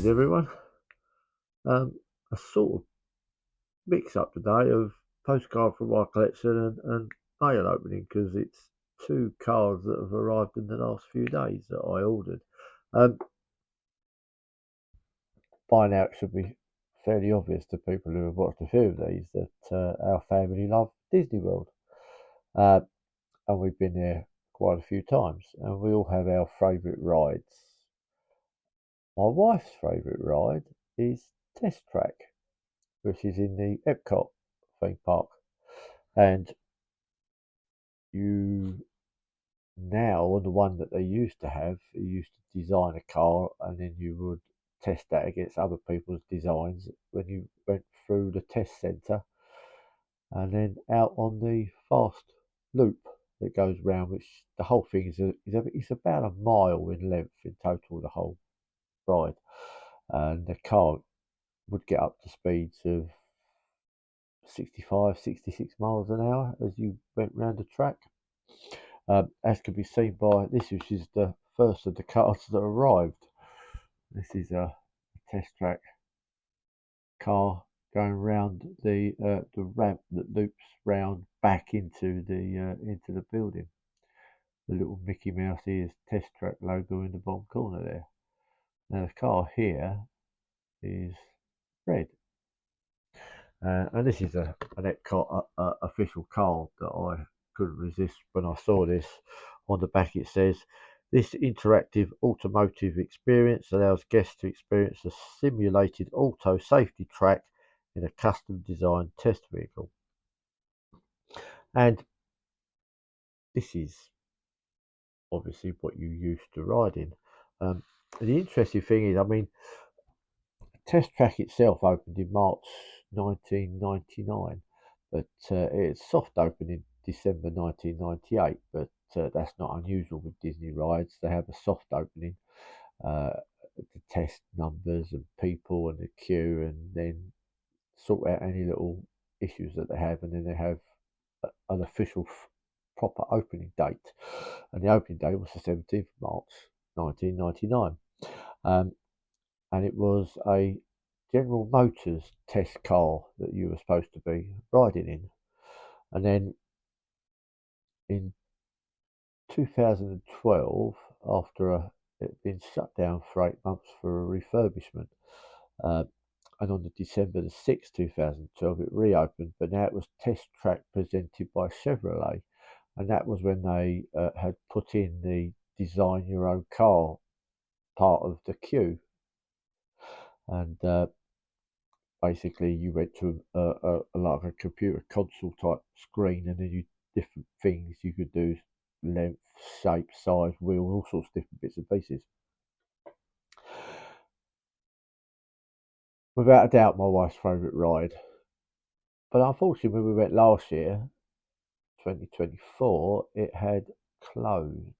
Greetings, everyone. A sort of mix up today of postcard from my collection and mail opening because it's two cards that have arrived in the last few days that I ordered. Um, by now, it should be fairly obvious to people who have watched a few of these that our family love Disney World, uh, and we've been there quite a few times, and we all have our favourite rides. My wife's favourite ride is Test Track, which is in the Epcot theme park. And you now, on the one that they used to have, you used to design a car and then you would test that against other people's designs when you went through the test centre and then out on the fast loop that goes round, which the whole thing it's about a mile in length in total, the whole ride. And the car would get up to speeds of 65, 66 miles an hour as you went round the track. As can be seen by this, which is the first of the cars that arrived. This is a test track car going round the ramp that loops round back into the building. The little Mickey Mouse ears test track logo in the bottom corner there. Now the car here is red. And this is an Epcot official card that I couldn't resist when I saw this. On the back it says, "This interactive automotive experience allows guests to experience a simulated auto safety track in a custom designed test vehicle." And this is obviously what you used to ride in. The interesting thing is, I mean, Test Track itself opened in March 1999, but it's soft opened in December 1998. But that's not unusual with Disney rides. They have a soft opening to test numbers and people and the queue, and then sort out any little issues that they have, and then they have an official proper opening date. And the opening date was the 17th of March 1999. And it was a General Motors test car that you were supposed to be riding in. And then in 2012, after it had been shut down for 8 months for a refurbishment, and on the December the 6th, 2012, it reopened, but now it was Test Track presented by Chevrolet. And that was when they had put in the design your own car part of the queue. And basically you went to like a computer console type screen, and then you different things you could do: length, shape, size, wheel, all sorts of different bits and pieces. Without a doubt, my wife's favourite ride. But unfortunately, when we went last year, 2024, it had closed,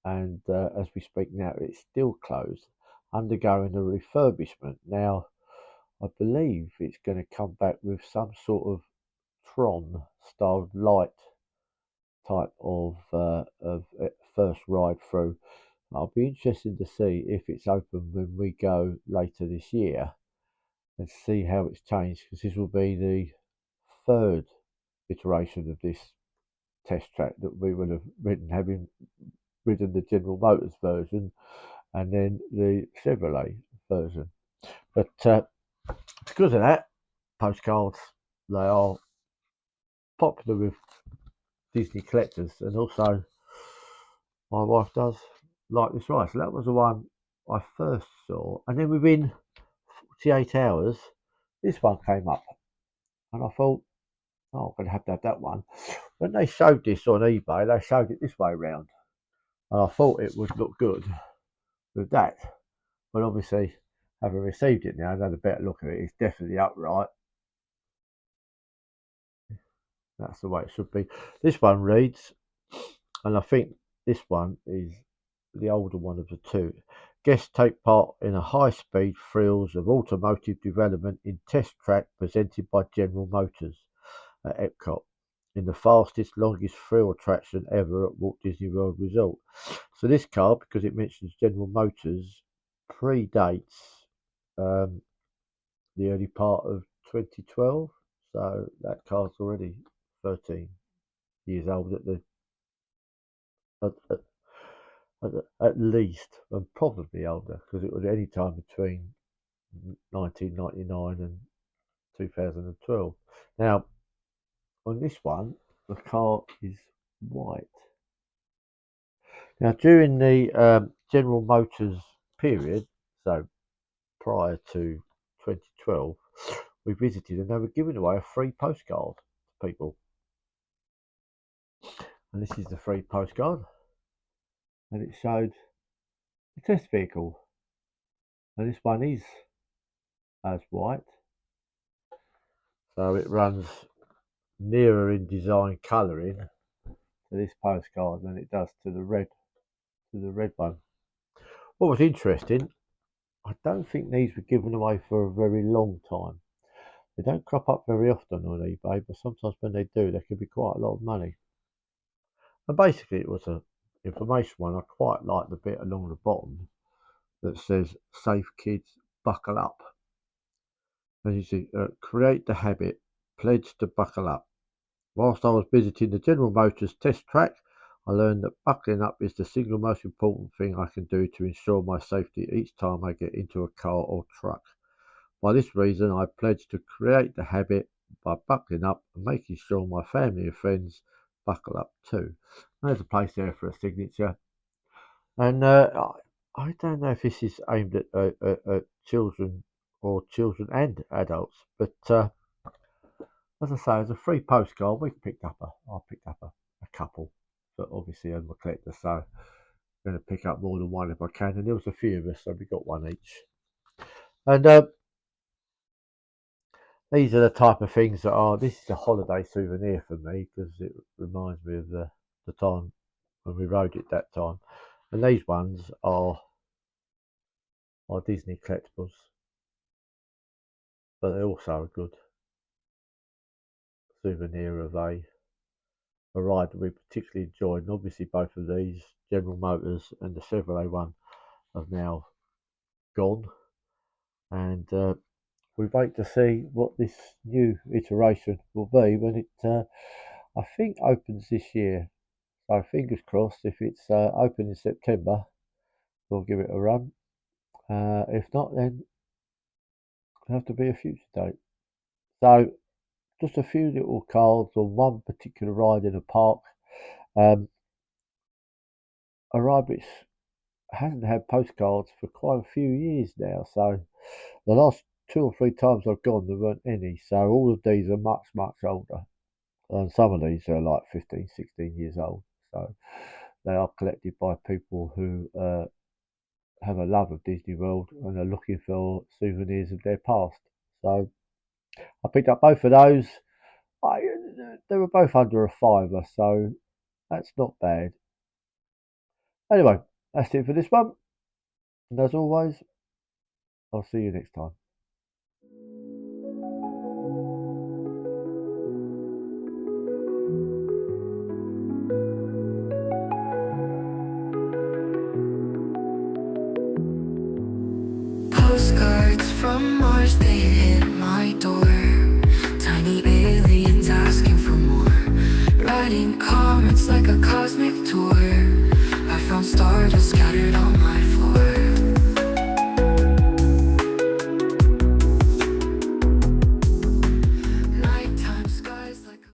and as we speak now, it's still closed, undergoing a refurbishment. Now, I believe it's going to come back with some sort of Tron styled light type of first ride through. I'll be interested to see if it's open when we go later this year and see how it's changed, because this will be the third iteration of this test track that we will have ridden, having ridden the General Motors version and then the Chevrolet version. But because of that, postcards, they are popular with Disney collectors, and also my wife does like this ride. So that was the one I first saw, and then within 48 hours, this one came up, and I thought, oh, I'm going to have that one. When they showed this on eBay, they showed it this way round, and I thought it would look good with that. But obviously, having received it now, I've had a better look at it. It's definitely upright. That's the way it should be. This one reads, and I think this one is the older one of the two. Guests take part in a high-speed thrills of automotive development in Test Track presented by General Motors at Epcot, in the fastest, longest thrill attraction ever at Walt Disney World Resort. So this car, because it mentions General Motors, predates the early part of 2012. So that card's already 13 years old at, at, at least, and probably older, because it was any time between 1999 and 2012. Now, on this one, the car is white. Now, during the General Motors period, so prior to 2012, we visited and they were giving away a free postcard to people. And this is the free postcard. And it showed the test vehicle. And this one is as white. So it runs nearer in design colouring to this postcard than it does to the red one. What was interesting, I don't think these were given away for a very long time. They don't crop up very often on eBay, but sometimes when they do, they can be quite a lot of money. And basically, it was a information one. I quite like the bit along the bottom that says "Safe kids, buckle up." And you see, create the habit, pledge to buckle up. Whilst I was visiting the General Motors test track, I learned that buckling up is the single most important thing I can do to ensure my safety each time I get into a car or truck. By this reason, I pledge to create the habit by buckling up and making sure my family and friends buckle up too. There's a place there for a signature. And I don't know if this is aimed at children or children and adults, but as I say, as a free postcard, I picked up a couple, but obviously I'm a collector, so I'm going to pick up more than one if I can. And there was a few of us, so we got one each. And these are the type of things that are. This is a holiday souvenir for me because it reminds me of the time when we rode it that time. And these ones are Disney collectibles, but they're also a good souvenir of a ride that we particularly enjoyed. And obviously, both of these, General Motors and the Chevrolet one, have now gone. And we wait to see what this new iteration will be when it, I think, opens this year. So fingers crossed, if it's open in September, we'll give it a run. If not, then it'll have to be a future date. So just a few little cards on one particular ride in a park. A ride which hasn't had postcards for quite a few years now. So the last 2 or 3 times I've gone, there weren't any. So all of these are much, much older. And some of these are like 15, 16 years old. So they are collected by people who have a love of Disney World and are looking for souvenirs of their past. So I picked up both of those. They were both under a £5, so that's not bad. Anyway, that's it for this one. And as always, I'll see you next time. Postcards from Mars, they hit my door. Tiny aliens asking for more. Writing comments like a cosmic tour.